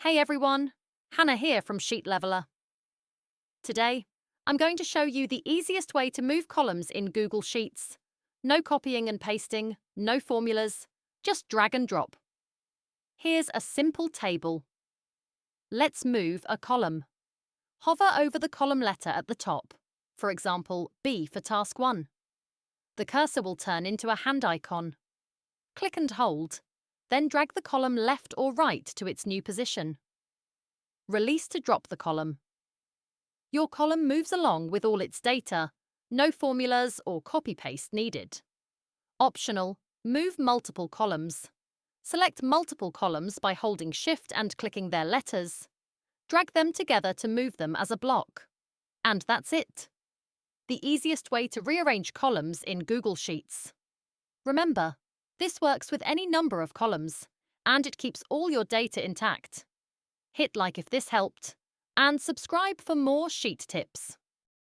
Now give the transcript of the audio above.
Hey everyone, Hannah here from Sheet Leveler. Today, I'm going to show you the easiest way to move columns in Google Sheets. No copying and pasting, no formulas, just drag and drop. Here's a simple table. Let's move a column. Hover over the column letter at the top, for example, B for Task 1. The cursor will turn into a hand icon. Click and hold, then drag the column left or right to its new position. Release to drop the column. Your column moves along with all its data, no formulas or copy-paste needed. Optional, move multiple columns. Select multiple columns by holding Shift and clicking their letters. Drag them together to move them as a block. And that's it. The easiest way to rearrange columns in Google Sheets. Remember, this works with any number of columns, and it keeps all your data intact. Hit like if this helped, and subscribe for more sheet tips.